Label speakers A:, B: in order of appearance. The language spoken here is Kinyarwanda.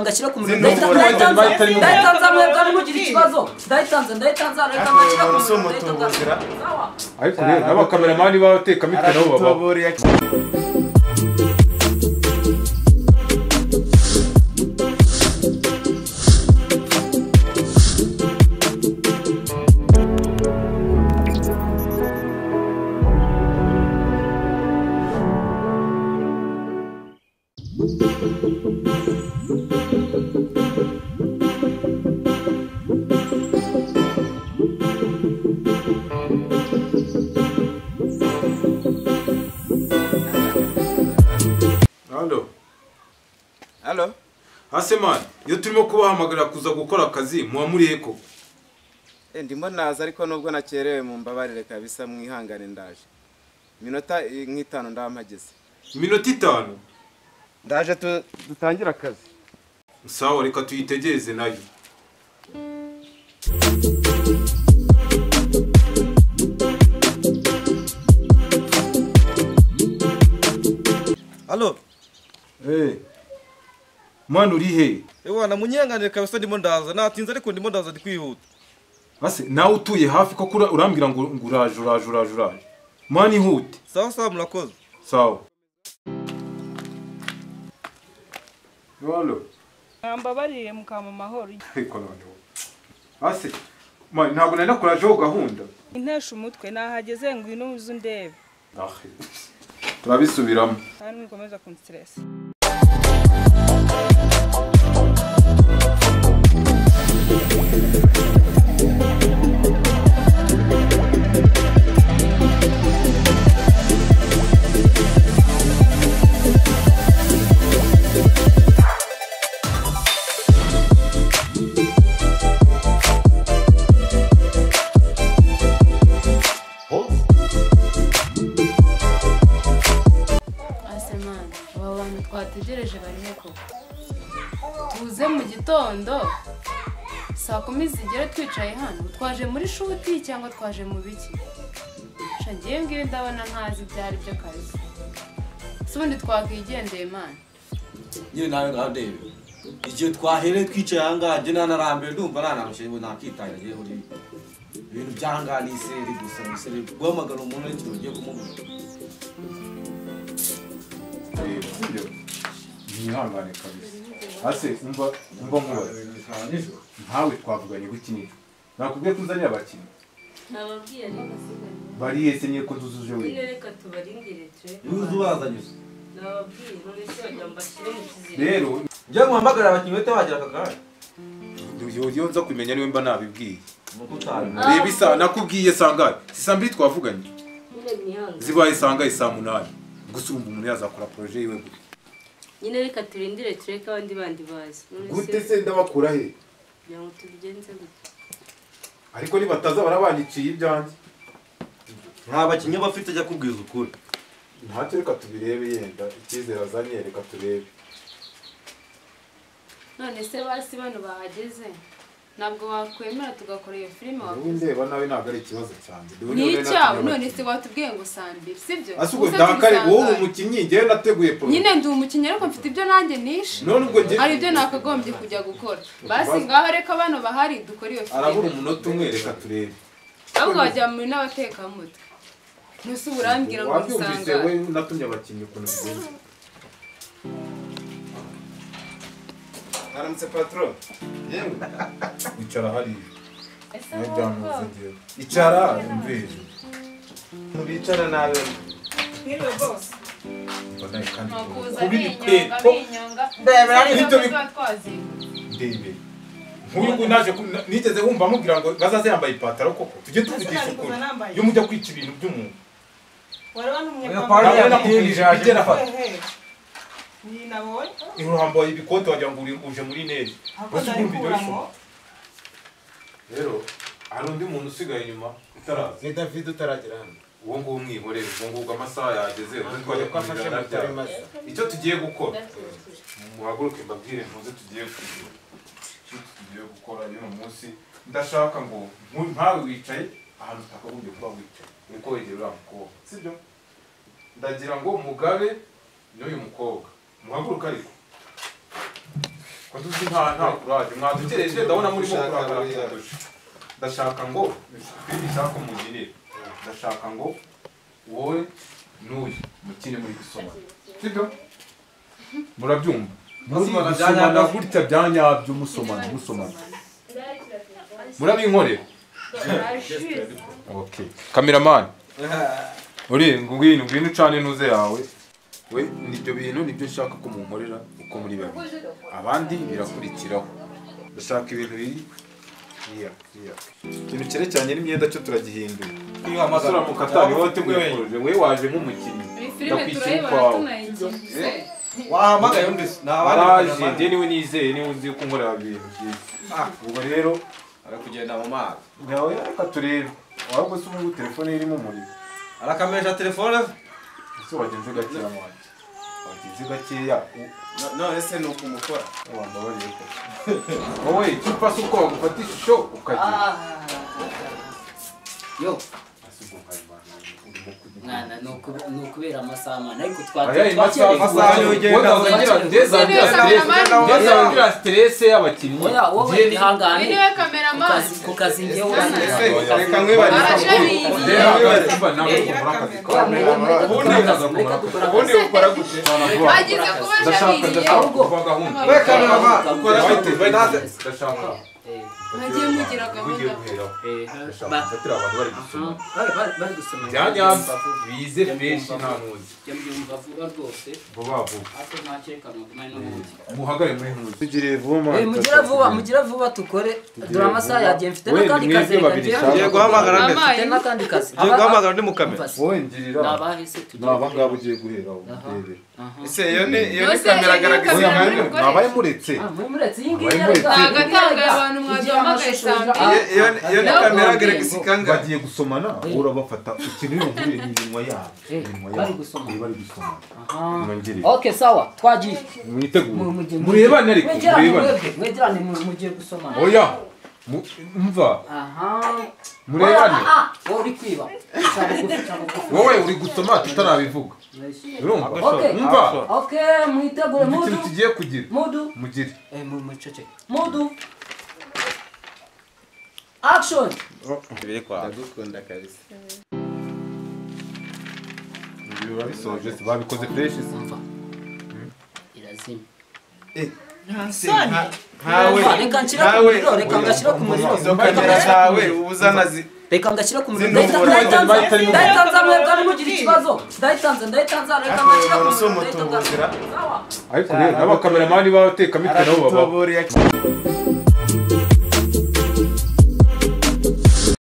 A: ngashyira ku muntu ndayitanza mwebwe mugira ikibazo ndayitanza reka ngashyira ku muntu
B: ariko rero n'abakameramani bateka mitwe nabo baba
C: Hello?
B: Hasemani, iyo turimo kubahamagara kuza gukora akazi muwa muriye ko?
C: Ndimo naza ariko nubwo nakerewe mu mbabarire kabisa mwihangane ndaje. Minota nk'itano ndampageze.
B: Minota 5?
C: Ndaje dutangira akazi.
B: Sawa reka tuyitegeze nayo.
D: Hello?
B: Mwana uri he?
D: Ewana munyenganire kabisa ndimo ndaza natinze ariko ndimo ndaza ndikwihuta.
B: Base nawe utuye hafi ko urambira ngo uraje. Mwana ihute.
D: Sawa murakoze.
B: Sawa. Hello.
E: Mbabariye mukama mahoro.
B: Ariko none. Base mwana ntabwo nari nakurajeho gahunda.
E: Intesha umutwe nahageze ngo ino uzu ndebe.
B: Turabisubiramo.
E: Kandi mukomeza kunstress.
F: Twategereje barihe ko tuze mu gitondo saa 10 zigera twicaye hano twaje muri shuti cyangwa twaje mu biki shagiye ngiye ndabona ntazi byari byo kazi subundi twakigendeye man
G: nyine nawe ngandebe igihe twahere twicaye hanga je nanarambe ndumva nanamushyebo nakitanya je uri ibintu byanganise ri gusa misere guhamagara umuntu n'icyo ugiye kumubona
B: Nihangane kabisa. Ase umva nkora. Ntawe twavuganye gukinira. Nakubwiye tuzanye abakinyi.
F: nababwiye ni gasiganye
B: Bari yese niye ko tuzuje we.
F: reka tubarindire twe
G: yuzu bazanye
F: nababwiye none se bajya mbashire mu kizira
G: rero njye muhamagara abakinyi bete bagira akagare
B: Yo nza kumenya niwe mba nabibwiye.
G: nuko utari
B: Reba isa nakubwiye sangaye. Sisambi twavuganye.
F: nyine mwihanga
B: Zibaye sangaye saa 8. Gusumba umuntu yazakora projet yiwe gute.
F: nyine reka turindire tureke abandi bandi bazi
B: Gute se ndabakura he?
F: kugira ngo tubigenze gute
B: Ariko ni bataza barabanyiciye ibyanjye.
G: nta bakinyi bafite ajya kubwiza ukuri
B: Ntacyo reka tubirebe yenda ikizera azanye reka turebe.
F: none se basi bano bahageze ntabwo wakwemera tugakora iyo filime
B: Wowe ndeba nawe ntabwo ari ikibazo cyanjye.
F: n'icyawe none se watubwiye ngo sambire sibyo
B: Asuko dakare wowe umukinyi ngiye nateguye pro.
F: nyine ndi umukinnyi ariko mfite ibyo nanjye nishe
B: None ubwo ngiye
F: ari ibyo nakagombye kujya gukora basi ngaho reka bano bahari dukora iyo
B: arabura
F: filime
B: umunota umwe reka turebe.
F: ahubwo bajya muri n'abatekamutwe ntuse uburambwira ngo
B: Wabyumvise
F: usanga
B: we natumye abakinyi ukuntu bigenze.
C: Aramutse patron.
G: yewe
B: Icara hari. Icara umvije.
C: Mubicara nabe.
E: Niwe boss.
B: Mbona kandi
F: makuza
B: kubiteko.
F: binyonga
B: Ibyo
F: twazinga
B: ndebe. Nk'uyu naje nigeze wumva mubwira ngo gazaze yambaye ipataro koko. Tujye tuvugisha ukuri. Yo mujya kwica ibintu by'umuntu.
E: Wareba n'umwe
B: Nawe nakubwirije bigera fa.
E: Ni nabonye.
B: Iruhambo ibikote wagira ngo uje muri neza. Bose urumva ibyo bisho. Rero hari undi muntu usigaye inyuma utaraza.
C: Ni David utaragera hano.
B: Uwo nguwo mwihorere, uwo nguwo amasaha yageze, twajya kwafasha byari maze. Icyo tugiye gukora. Muhaguruke mbabwire ntuze tugiye kugira. Icyo tugiye gukora uyu munsi ndashaka ngo ntawe wicaye ahantu utakagombye kuba wicaye. Niko wegera uriya mukobwa. Sibyo? Ndagira ngo mugabe n'uyu mukobwa. Muhaguruke ariko. waduzi nta kuraje mwadutereje ndabona murimo kurakara ndashaka ngo bishaka mugirire ndashaka ngo wowe n'uyu mukine muri gusoma sibyo murabyumva musomana gutya byanyabyo musomana murabinkorera okay cameraman uri ngwino cyane nuze yawe we nibyo bintu nibyo nshaka ko munkorera uko muri babiri abandi birakurikiraho ndashaka ibintu biri ikintu cyerekeranye n'imyenda cyo turagihindura iyo amasura mu katari wowe teguye we waje nk'umukinnyi
F: filime turayibona tunayigize
G: wahamagaye undi
B: nabaraje ndiye niwe nizeye niwe uzi ko nkorera ibintu byiza ubwo rero
G: arakugenda mu mazi
B: nawe reka turebe waba se ubu telefone irimo umuriro
G: arakameresha telefone
B: ese wagenze gakeya wanjye wagenze gakeya
C: none se ni ukumukora
B: wambabariye ko wowe icupa se uko wagufata ishusho ukagira
A: yo mwana ni ukubera amasaha mwana ariko twagira stress y'abakinnyi wowe ihangane ku kazi ngewe
C: reka nkwibarire ubundi ukora gute
F: agize kuba shabiriye
B: ndashaka
F: nagiye mugira gahunda
A: bari gusoma
B: byanyabyo bize fresh nta ntuzi
A: byumva vuba rwose
B: vuba
A: ariko ntakeka mugumane n'ubundi
B: muhagare muri ntuzi tugire vuba
A: mugire vuba tukore dore amasaha yagiye mfite n'akandi kazi
G: ngiye guhamagara
A: n'akandi kazi
G: guhamagara ndi mu kamera
B: wowe ngirira
A: nabahise tugiye
B: nabangaba ugiye guhera udebe
C: ese iyo ni kamera agaragaza
B: nabaye muretse
A: iyi ngiyi
F: agatanga abantu mwaduhamagaye sambi
C: iyo ni kamera agaragaza ikanga
B: bagiye gusomana urabafata ikintu y'uburire n'iminwa yabo
A: bari gusoma
B: okay
A: sawa twagiye
B: mwitegure murebane ariko
A: mwegerane mugiye gusoma
B: oya mva murebane
A: wowe uri kwiba
B: wowe uri gusoma tutarabivuga urumva mva
A: okay mwitegure mudu
B: ikintu tugiye kugira mugire
A: mudu action
C: ndagukunda kabisa
B: biba bisoje babikoze fresh
A: umva irazima
C: reka nshyira ku muriro
A: reka ngashyira ku muriro
C: izo kamera zawe uzanazi
A: reka ngashyira ku muriro ndayitanza mwebwe mugira ikibazo ndayitanza reka ngashyira ku muriro
B: ariko rero n'abakameramani b'abatekamutwe nabo babaho